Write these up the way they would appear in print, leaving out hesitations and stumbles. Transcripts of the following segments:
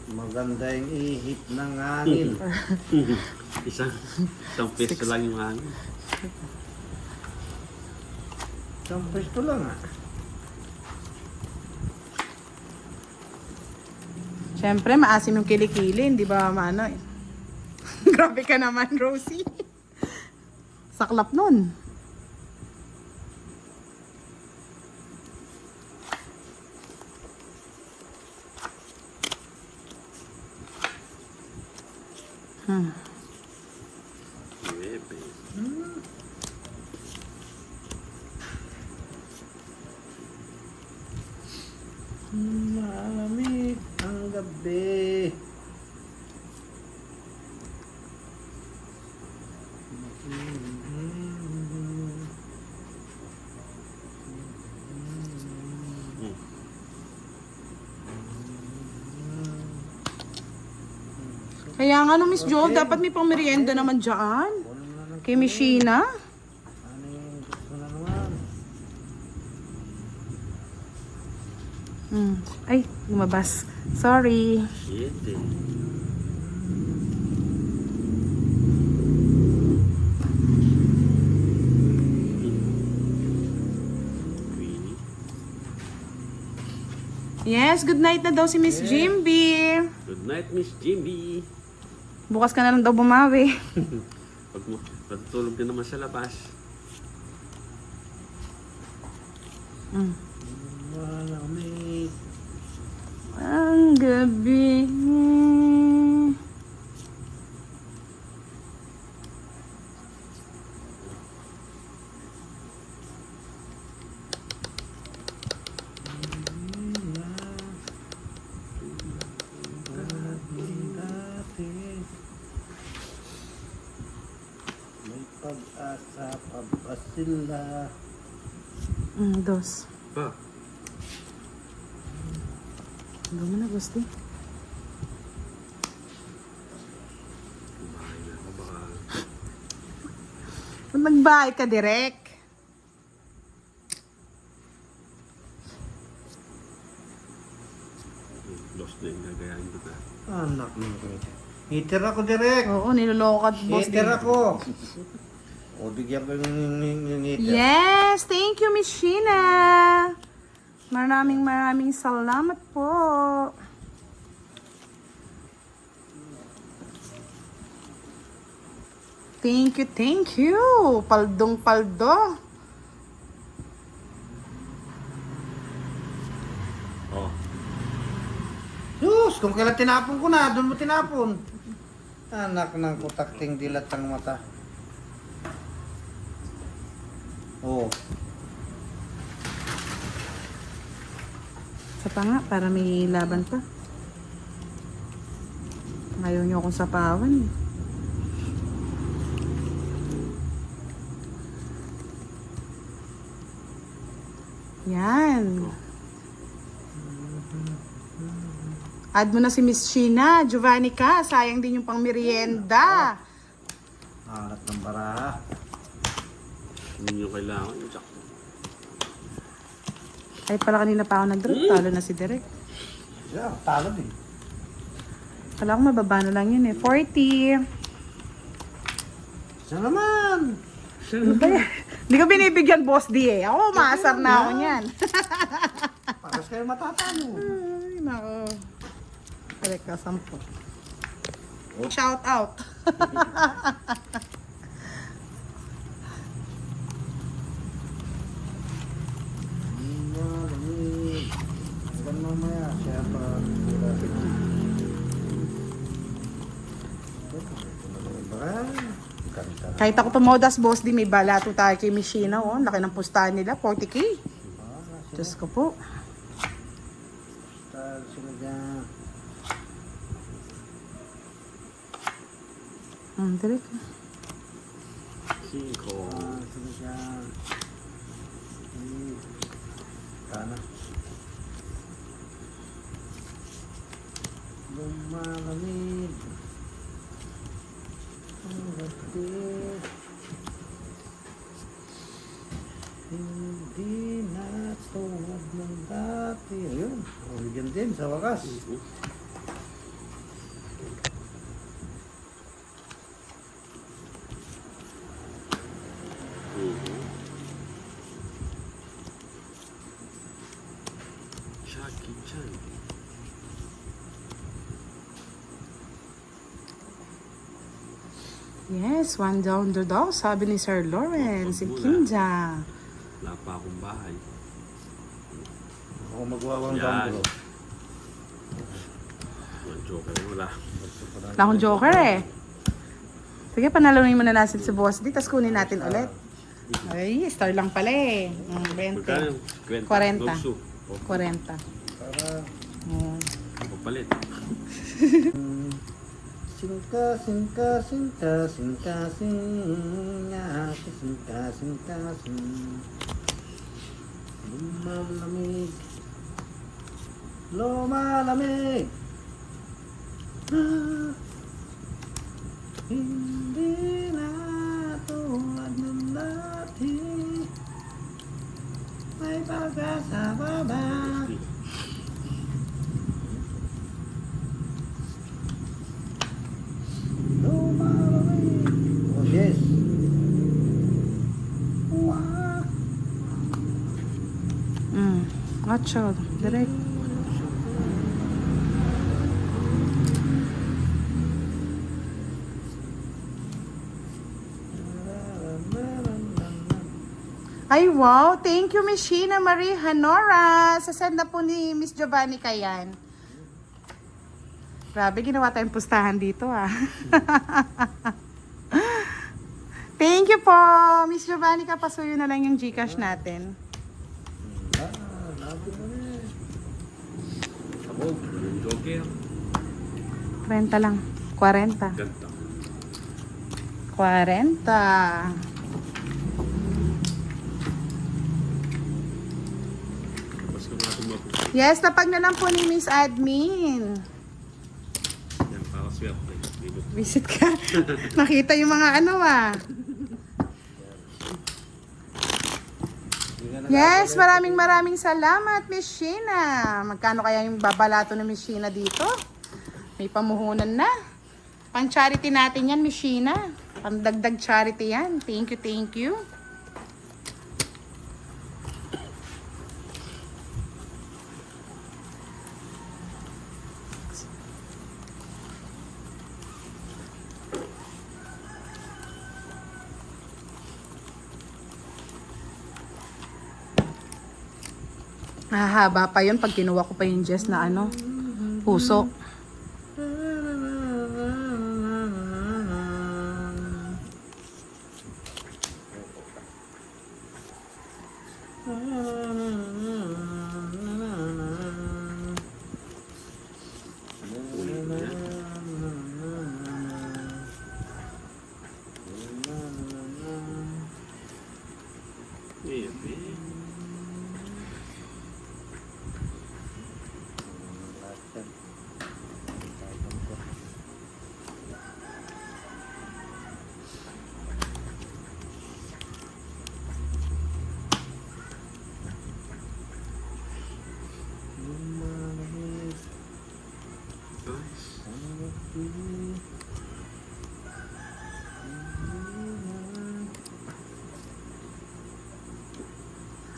Maganda yung ihip ng hangin. isang peso lang yung hangin. Isang pwesto lang ah. Siyempre, maasim yung kilikili, hindi ba maano eh. Grabe ka naman, Rosie. Saklap nun. Bebe. Malamig ang gabi. Kaya nga no, Miss Joel, dapat may pang merienda naman dyan. Kay Miss Sheena. Ano yung gusto na naman? Ay, lumabas. Sorry. Shit eh. Queenie. Yes, good night na daw si Miss Jimby. Good night, Miss Jimmy. Bukas ka na lang daw bumawi. Pag matutulog ka naman sa labas. Malamig. Ang gabi. May pag-asa pa ba sila? Dos. Pa, Doon mo na, Gusti. kumain na ako baka. Ba't nagbahay ka, Direk? Lost na yung gagayahin ko na. Anak mo kayo. Heater ako direct. Oo, niloloko ka, boss. Heater ako. O, bigyan ko yung heater. Yes, thank you, Miss Sheena. Maraming salamat po. Thank you, thank you. Paldong-paldo. Oh, Diyos, kung kailan tinapon ko na, doon mo tinapon. Anak ng kutakting dilat ang mata. Oo. Sa pa nga, para may laban pa. Ayaw niyo akong sapawan. Yan. Add mo na si Miss Sheena, Giovanni ka. Sayang din yung pang merienda. Alat ng baraha. yun yung kailangan. Yung sakto. Ay pala kanina pa ako nag-drop. Talo na si Derek. Yeah, talo din. Kala ko mababa na lang yun eh. 40. Siya naman. Ano ba yan? Hindi ko binibigyan boss di eh. Ako, maasar na ako niyan. Paras kayo matatalo. Ay, nako. Derek ka, 10. Shout out. Malamig. Hanggang mamaya. Siya pa. Kahit ako tumodas boss di, may balato tayo kay Mishina. Oh. Laki ng pustahan nila, 40K. Diyos ko po. Sila dyan. Derek. 5. Sila dyan. Sana. Lumalamig. Ang gabi. Hindi na tulad ng dati. Ayun. Origin din sa wakas. Mhm. Jackie Chan. Yes, one down the daw, sabi ni Sir Lawrence. Si Wag muna. Kinja. Wala pa akong bahay. Ako magwawang Yan. down bro. Ang joker, wala. Wala akong joker eh. Sige, panalunin muna natin si Boss D, tapos kunin natin ulit. Ay, star lang pala eh. 20. Magkano? 40. Lugso. 40. Para Mm. Papalit. singka, singka, singka, singka, singa, singka, singka, sing. Lumalamig. Lumalamig. Ah, hindi na tulad ng dati. May pag-asa pa ba? Lumalamig. Oh yes. Wow. Watch out. Direct. Ay, wow. Thank you, Miss Sheena Marie Hanora. Sasend na po ni Miss Giovanni Kayan. Grabe, ginawa tayong pustahan dito, ah. Thank you po, Miss Giovanni. Kapasuyo na lang yung Gcash natin. Ako, yung joker. 30 lang. 40. Ganda. 40. Tapos kung natin mapupunta. Yes, tapag na lang po ni Miss Admin. Yan, para swerte. Dito. Visit ka. Nakita yung mga ano, ah. Yes, maraming salamat, Miss Sheena. Magkano kaya yung babalato ni Miss Sheena dito? May pamuhunan na. Pang-charity natin yan, Miss Sheena. Pang-dagdag charity yan. Thank you, thank you. Hahaba pa yun pag kinuha ko pa yung Jess na ano, puso.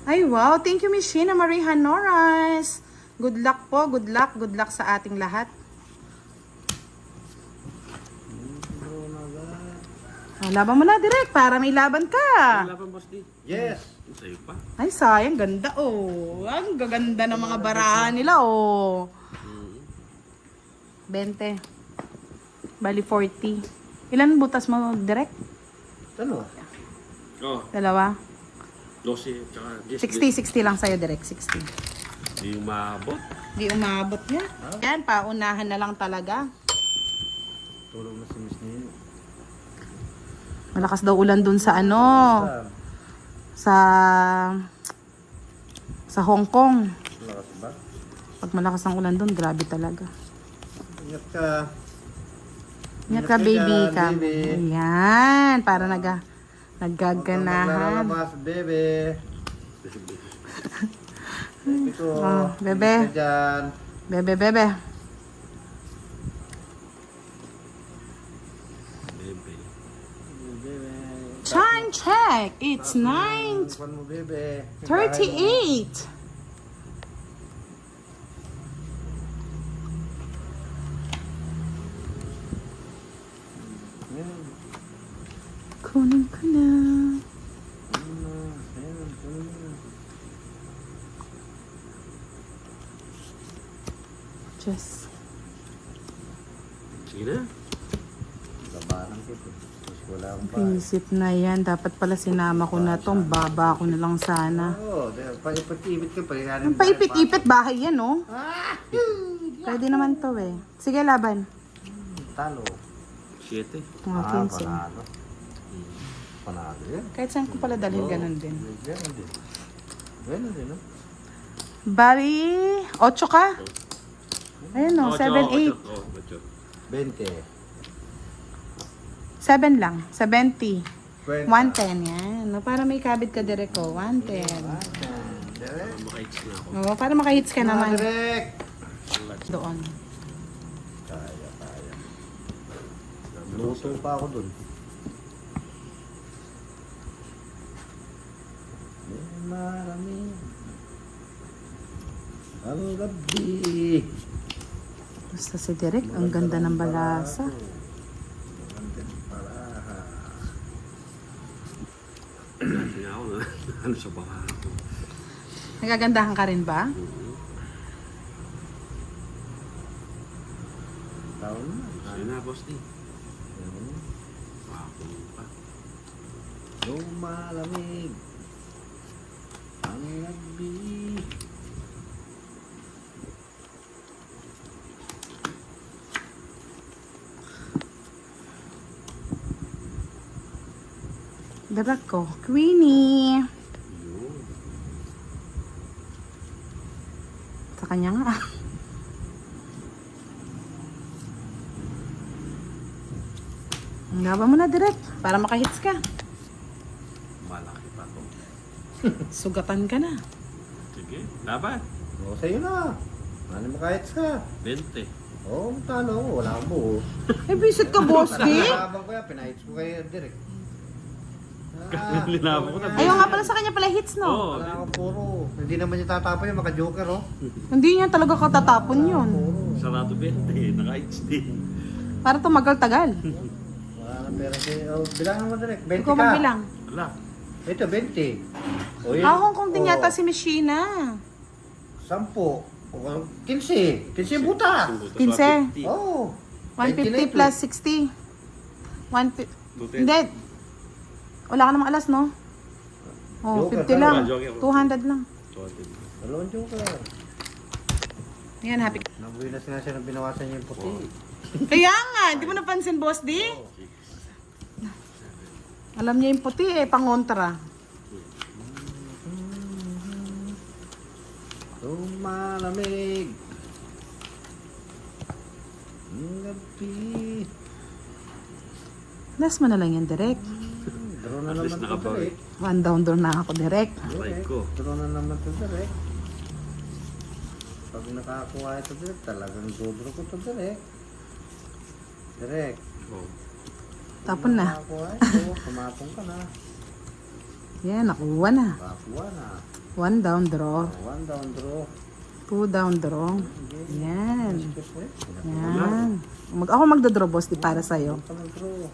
Ay, wow. Thank you, Miss Sheena Marie Hanoras. Good luck po. Good luck. Good luck sa ating lahat. Oh, laban mo na direct para may laban ka. Laban, boss D. Yes. Sa'yo pa. Ay, sayang. Ganda, oh. Ang gaganda ng mga barahan nila, oh. 20. Bali, 40. Ilan butas mo direct? Ano? Oh, Dalawa? 12, tsaka 10. 60 lang sa'yo direct. 60. Hindi umabot. Di umabot niya. Yan, paunahan na lang talaga. Tulog na si Miss Nino. Malakas daw ulan dun sa ano, sa Hong Kong. Lakas ba? Pag malakas ang ulan dun, grabe talaga. Ingat ka. Ingat ka, baby dyan, ka. baby. Ayan, para Huwag kang naggaganahan. maglalabas, bebe. Baby ko. Oh, bebe. Ingat ka dyan. Bebe, bebe. Time check. It's 9:38. Kuwan mo, bebe. Ayan. Kunin ko na. Ayan, kunin mo. Just. Sige na. Labanan kita. Mas wala akong pa. Pinisip na yan. Dapat pala sinama ko na tong baba ko na lang sana. Oo, paipit-ipit ka pa. Ang paipit-ipit bahay yan, oh. Pwede naman to eh. Sige, laban. Talo. 7. Mga 15. Panalo. Panalo yan. Kahit saan ko pala dalhin, ganun din. Ganun din. Ganun din, no? Bali, 8 ka? Ayun o, 7, 8. 20. 7 lang, 70. 20. 110 yan. No, para may kabit ka direct ko, 110. Direk. Maka-hits na ako. Oo, para makahits ka naman. Direk. Doon. Kaya. Luto pa ako dun. Marami. Ang gabi. Basta si Derek, ang ganda ng balasa. Ang ganda ng balaha. Hindi ako na. Ano sa baka ko. Nagagandahan ka rin ba? Taon na. Sige na, boss D. Wapong pa. Lumalamig ang gabi. Darak ko. Queenie. Yun. Sa kanya nga. Laban mo na direct para makahits ka. Malaki pa to. Sugatan ka na. Sige, laban. O, sa'yo na. Ano mo kahit ka? 20. Oo, talo ko. Wala akong buo. Eh, visit ka, boss, di? Habang ko yan, pinahits ko kayo direct. Nilabo ko na. Ayaw nga pala sa kanya pala hits, no? Oo. Wala akong puro. Hindi naman niya tatapon yung maka-joker, oh. Hindi niya talaga katatapon yun. Puro. Sarado 20. Naka-hits din. Para tumagal-tagal. Wala na pera sa'yo. Oh, bilangan mo direct. 20 Ikaw ka. magbilang. Wala. Ito, 20. O, yun. Ah, Hong Kong din Oh, yata si Miss Sheena. 10. O, 15. 15 buta. 15. Oo. 150 plus 60. 150. Hindi. Wala ka namang alas, no? Oh, Joker 50 lang. Joker. 200 lang. Dalawang joker. Yan, happy. Nabuhay na siya na binawasan niya yung puti. Kaya nga, hindi mo napansin, boss, di? Alam niya yung puti eh, pangontra. Lumalamig ang gabi. Last mo na lang yan, direct. Draw na At least naman ito nakabawi. direct. One down door na ako, direct. Aray ko. Draw na naman ito direct. Pag nakakuha ito direct, talagang dodro ko ito direct. Direct. Oh. Tapon na. Nakakuha ito, kumapong ka na. Yan, nakuha na. Nakakuha na. One down draw. One down draw. Two down draw. Yan. Excuse me. Yan. Ako magdodraw, boss, di para sa'yo. Ito mag-draw.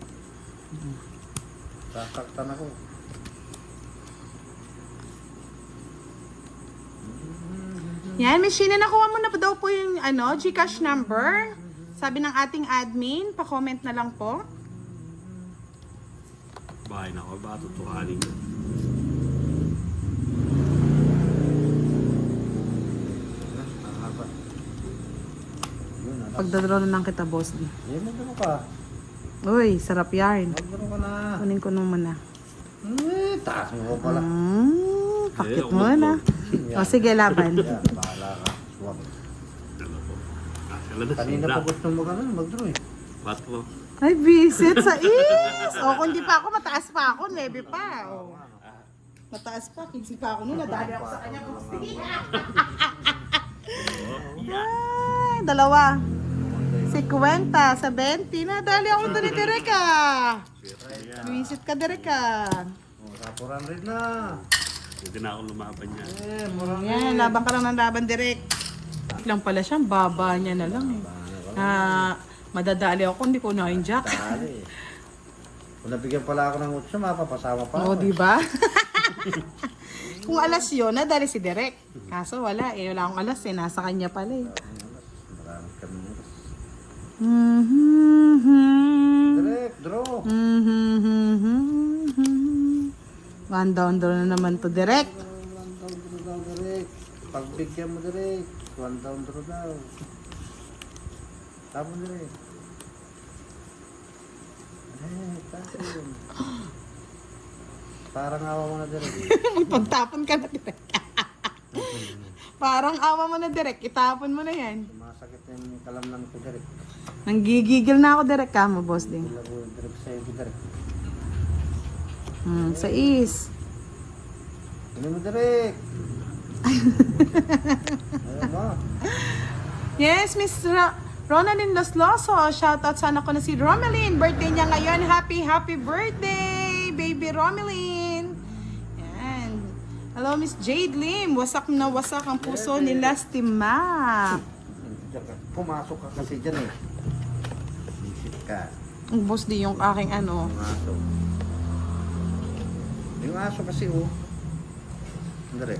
Sasaktan ako. Yan, Miss Sheena, nakuha mo na pa daw po yung GCash number. Sabi ng ating admin, pa-comment na lang po. Bahay na ako. Baka tutuhanin ko. Nakaka. Yun, anak. Pagdodraw na lang kita, boss, di. Eh, mag-draw ka. Uy, sarap yarn. Mag-draw ka na. Kunin ko naman na. Taas mo pa pala. Pakit mo na. O, sige, laban. Yan, bahala ka. Swak. Ano po? Akala na Kanina sila. pa gusto mo ka na, mag-draw eh. Ba't mo? Ay, visit sa is. O, kung di pa ako, mataas pa ako. Lebe pa. O. Mataas pa. 15 pa ako nun. Nadali ako sa kanya. Ay, dalawa. 50, 70. Nadali ako doon ni Derek ah. Visit ka, Derek ah. 400 na. Hindi na ako lumaban niya. Eh, mura na. Yan, laban ka lang ng laban direct. Lang pala siya, baba niya na lang eh. Madadali ako, hindi ko na yung jack. Dali. Kung nabigyan pala ako ng 8, mapapasama pa. Oo, di ba? Kung alas yun, nadali si Derek. Kaso wala eh, wala akong alas eh, nasa kanya pala eh. Marami kami. Mm-hmm. Direct, draw. One down na naman to Derek. 1 down, draw daw, direct. Pagbigyan mo, direct. 1 down, draw daw. Tapon, direct. Tapon. Parang awa mo na, direct. Magpagtapon ka na Derek. Parang awa mo na Derek, itapon mo na yan. Sumasakit na yung kalamnan ko, direct. Nanggigigil na ako Derek, kamo boss din. Wala ko, direct sa'yo, direct. Sa is. Ano mo, direct? Ayaw mo. Yes, Miss Ronaldin Losloso. Shoutout sana ko na si Romeline. Birthday niya ngayon. Happy birthday, baby Romeline. Yan. Hello, Miss Jade Lim. Wasak na wasak ang puso ni Lastima. Pumasok ka kasi dyan eh. Visit ka. Ang boss di yung aking ano. Yung aso. Yung aso kasi oh. Andre.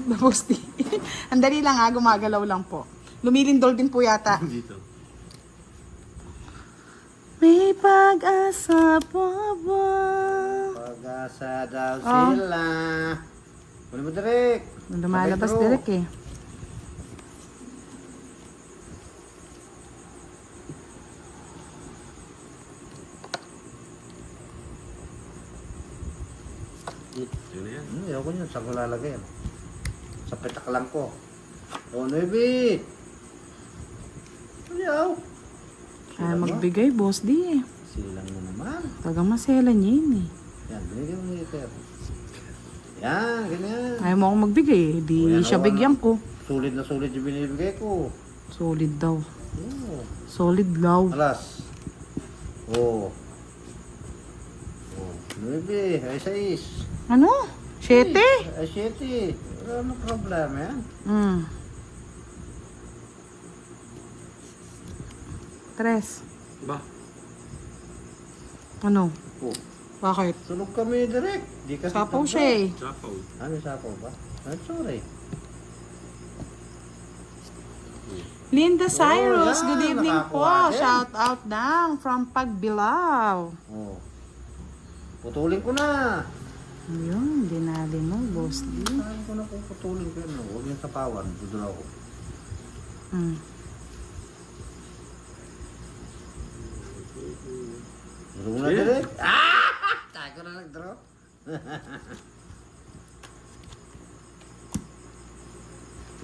Boss di. Ang dali lang ha, gumagalaw lang po. Lumilindol din po yata. Dito. May pag-asa pa ba? Pag-asa daw Oh. sila. Ano mo, Derek? Lumalabas Sabay, bro. Derek eh. Yun na yan. Ayoko nyo. Saan ko lalagay yan? Sa petak lang ko. Oh, Nuevi! Ayaw. Kaya magbigay boss di eh. Silang mo naman. Taga masela niya yun eh. Yan, binigyan mo ni Peter. Yan, ganyan. Ayaw mo akong magbigay eh. Di O, yan, siya o, bigyan ko. Sulit na sulit yung binibigay ko. Solid daw. Oo. Solid daw. Alas. Oh. Oh. 9, ay 6. Ano? 7? Ay 7. Wala nang problema yan. Mm. 3. Ba? Ano? Oh. Bakit? Sunog kami direct. Di kasi Sapaw tatlo. siya eh. Sapaw. Ano sapaw ba? I'm sorry. Linda Cyrus, yan. good evening po. Nakakuha din. Shout out lang from Pagbilao. Oh. Putulin ko na. Ayun, dinali mo, boss D. Saan ko na puputulin ko yun? Huwag yung sapawan. Dudun ako. Mm. Draw na direct. Ah! Tago na nag-draw.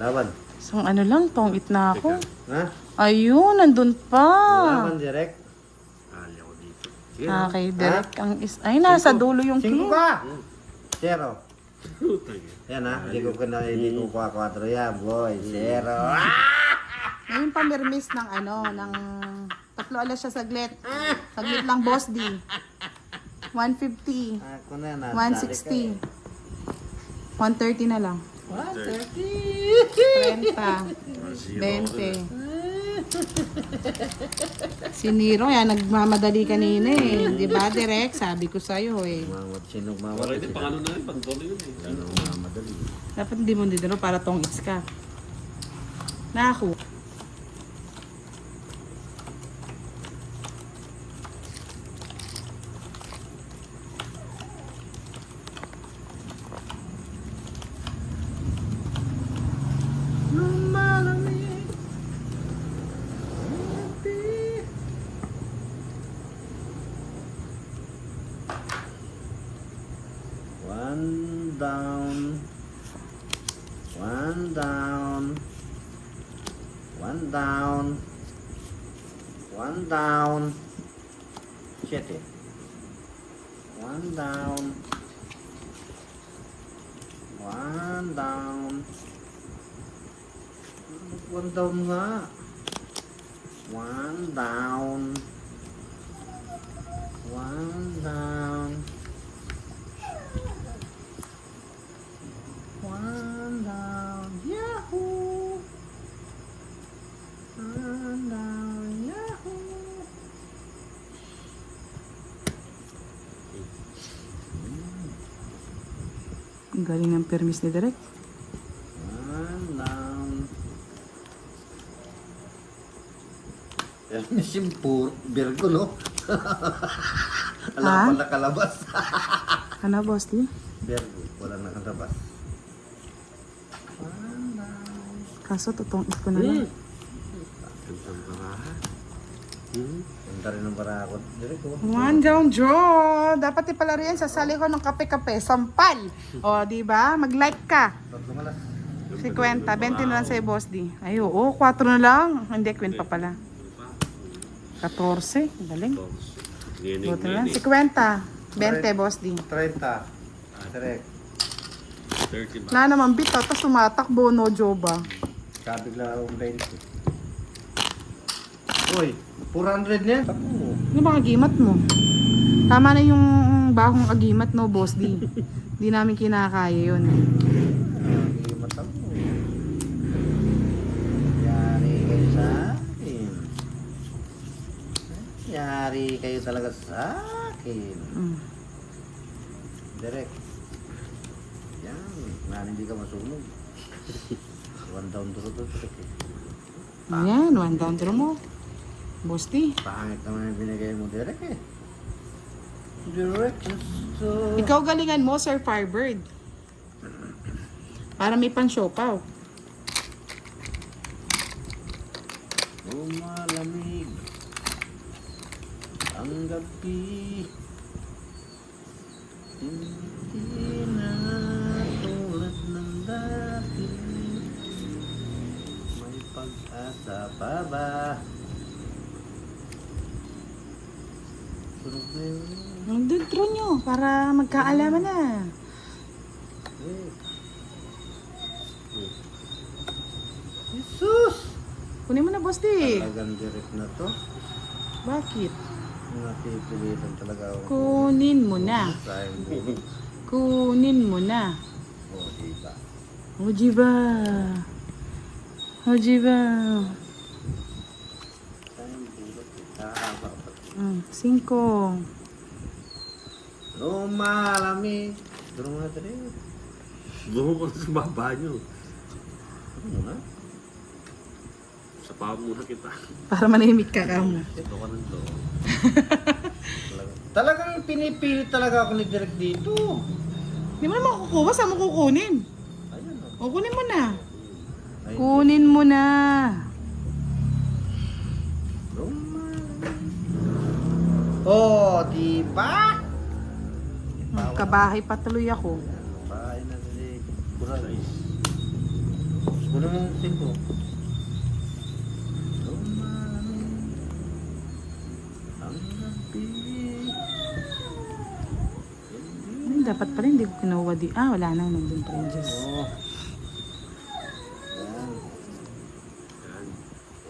Laban. So ano lang, tongit na ako. Ha? Ayun, nandun pa. Laban direct. Ali ako dito. Sige. Okay, direct ang is... Ay, nasa dulo yung 5 king. ka! 0. Putang ina. Yan ha, hindi ko kuha 4 yan, boy. 0. Ngayon pa mirmis ng ano, ng... Tatlo alas siya saglit. Saglit lang, boss D. 150. Ako na na. 160. 130 na lang. 130. 30. 20. Si Nero, yan, nagmamadali kanina eh. Di ba, Direk? Sabi ko sa'yo eh. Sinong Wala mawala din, pang ano na yun, pang dolo yun eh. Sinong mamadali. Dapat hindi mo dito para tong its ka. Naku. Lumalamig. One down. One down. One down. One down. Siete. One down. One down. One down nga. One down. One down. One down. Yahoo! One down. Yahoo! Ang galing ng permis ni Direk. One down. Yan yung puro Virgo, no? Alam Ha? pa nakalabas. Ano, boss di? Virgo, wala nakalabas. One down. Kaso, totoong it ko na lang. Gandang baraha. Punta rin ng barakot. Direk, oh. One down, Joe. Dapat ipalaro yan. Sasali ko ng kape-kape. Sampal. O, di ba? Mag-like ka. Tatlong alas. 50. 20 na lang sa'yo, boss di. Ay, oo. 4 na lang. Hindi, Queen pa pala. 14. Galing. Buti na lang. 50. 20, boss di. 30. Direk. 30 ba? Na naman bitaw. Tapos tumatakbo, no, Joe ba? Kabigla akong 20. Uy, 400 na yan. Tapo. Ano bang agimat mo? Tama na yung bahong agimat, no, boss di. Di namin kinakaya yun. Hindi matapo. Yari kayo sa akin. Yari kayo talaga sa akin. Mm. Direk. Yan. Nga hindi ka masunog. One down duro to. Direk. Ayan, one down draw mo. Boss di. Pangit naman yung binigay mo, Direk eh. Direk. So... Ikaw galingan mo, Sir Firebird. Para may pan-siopaw. Malamig ang gabi. Hindi na tulad ng dati. May pag-asa pa ba? Sunog na yun. Ang draw nyo, para magkaalaman na. Eh. Jesus! Kunin mo na, boss di. Talagang direct na to. Bakit? Napipilitan talaga ako. Kunin mo na. Sayang bulo. Kunin mo na. O, diba? Ojiba. Ojiba. Sayang bulo. Kahaba pa. 5. Lumalami. Durong nga direct. Guho ko sa baba nyo. Ano na? Sa paa muna kita. Para manahimik ka ka mo. Ito ka ng to. Talagang pinipilit talaga ako ni Direk dito. Hindi mo naman kukuha. Saan mo kukunin? Ayun o. O, kunin mo na. Ay, Kunin mo na. lumalami. Oh, diba? Kabahay patuloy ako. Bahay na si Buray. Kuno mo yung timpo. Lumalami. Ang gabi. Dapat pala hindi ko kinuha di. Ah, wala na. Nandun pa rin Diyos. Oh. Yan.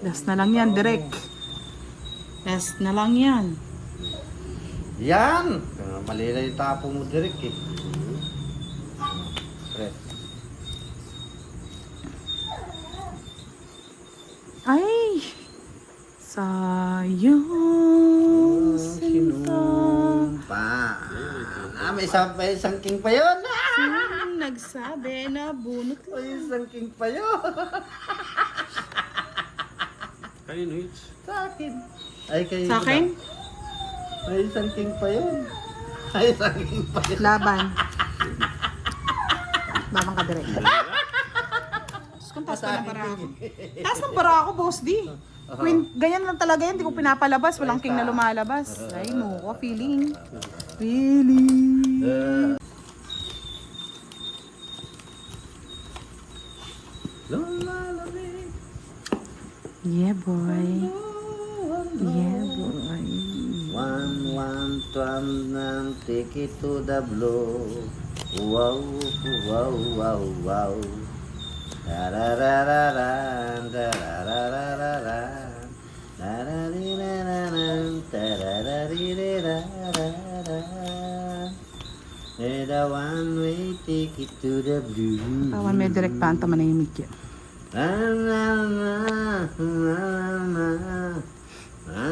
Last na lang yan, Direk. Last na lang yan. Yan! Mali na yung tapo mo direct eh. Pre. Ay! Sayang sinta. Sinumpa. May isang king pa yun. Sinong nagsabi na bunot May isang king pa yun. Kanino hits? Sa akin. Ay, kayo. sa akin? May isang king pa yun. May isang king pa yun. Laban. Laban ka, Direk. Diyos kong taas pa ng bara ako. Taas ng bara ako, boss di. Queen, ganyan lang talaga yan. Hindi ko pinapalabas. Walang king na lumalabas. Ay, no ko. Feeling. Feeling. Lumalami. Yeah, boy. Yeah, boy. 1, 1, 12, take it to the blow. Wow, wow, wow, wow. Tararararan, tarararararan. Tarariraran, tarararirararan. a one-way ticket to the blue. Tawan may direct panta manahimik yan. Na na na na na na na na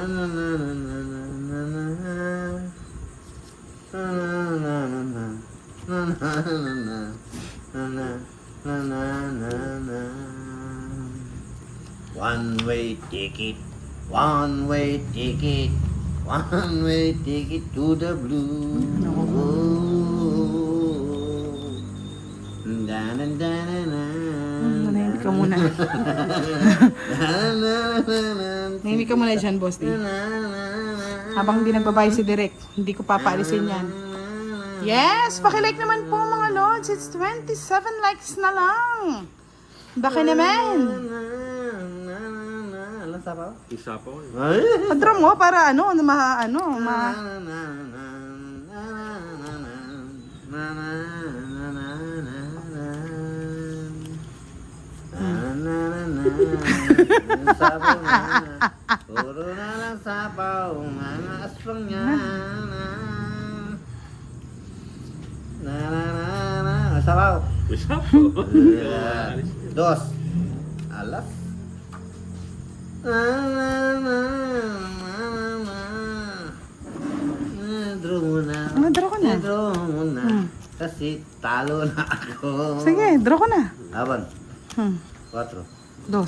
na na na na na. One-way ticket, one-way ticket, one-way ticket to the blue. Manahimik ka muna. Manahimik ka muna dyan, boss. Di. Habang hindi nagbabayad si Direk, hindi ko papaalisin yan. Yes! Pakilike naman po mga lords. It's 27 likes na lang. Baka naman. Alam sa pa? Isa pa ko eh. Ay! Padram mo para Sabaw na, puro na lang sabaw, mga aswang niya sabaw. Isa pa. Dos. Alas. Draw muna. draw ko na. Draw muna. Kasi talo na ako. Sige, draw ko na. Aban. 4. 2.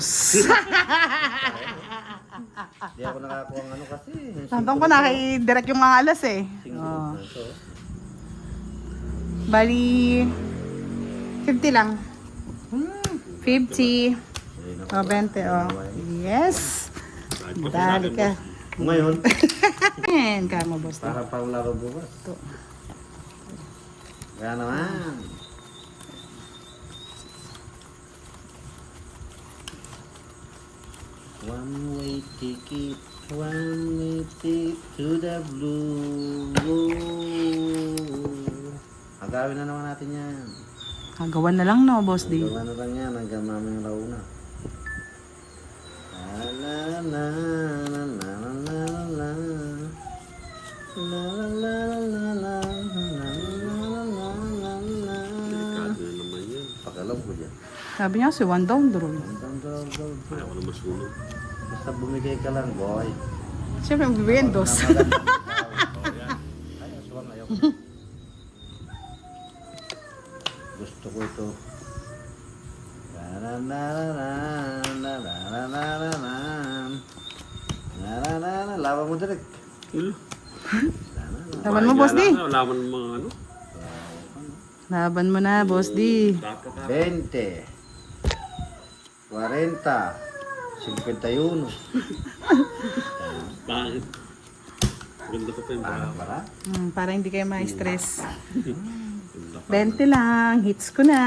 Di ako nakakuha ng ano kasi. Tantong ko na kay Direk yung mga alas eh. Oh. Bali, 50 lang. 50. O, 20 oh. Yes. Dali ka. Ngayon, Ayan ka mo, boss. para pang laro bukas. Ito. Kaya naman. One-way ticket, one-way ticket to the blue. Agawin na naman natin yan. Kagawan na lang no, boss D. Gawa na lang yan hanggang maming raw na. La la la la la la la la la la la Delikado na naman yan. Pakalam ko dyan. Sabi niya kasi one down draw. Ayaw ko na masunog. Basta bumigay ka lang, boy. Siyempre, magbibigyan dos. Ay, aswang ayaw. Gusto ko ito. Laban mo direct. Ilo. Laban mo, boss D. Laban mo mga ano. Laban mo na, boss D. 20 40 51 Bakit? Ganda pa pa yung baka. para Para hindi kayo ma-stress. Ganda pa. 20 lang. Hits ko na.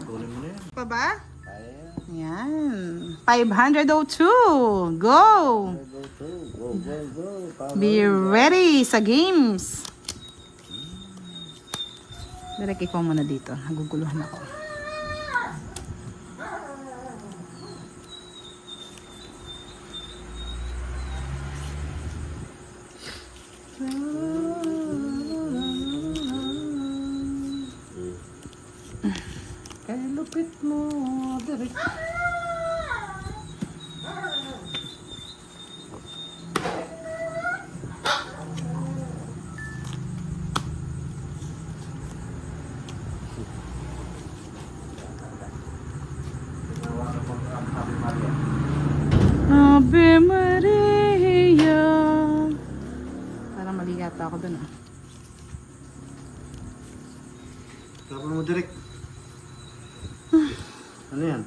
kunin mo na yan. Pa ba? Kaya Yan. 502. Go! go Be ready sa games. Direk ikaw muna dito. Naguguluhan ako. kaya lupit mo direct. Ave Maria. Parang mali yata ako dun ah. Laban mo direct. Ano yan?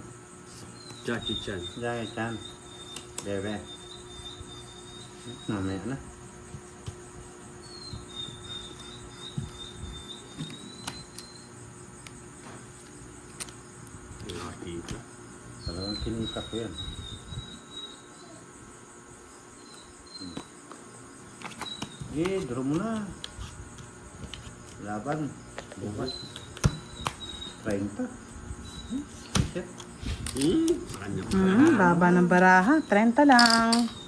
Jackie Chan. Jackie Chan. Bebe. Mamaya na. Nakakita. Talagang kinita ko yan. Draw mo na. Laban. Bukas. 30. Shit. Sa kanya pa. Baba ng baraha. 30 lang.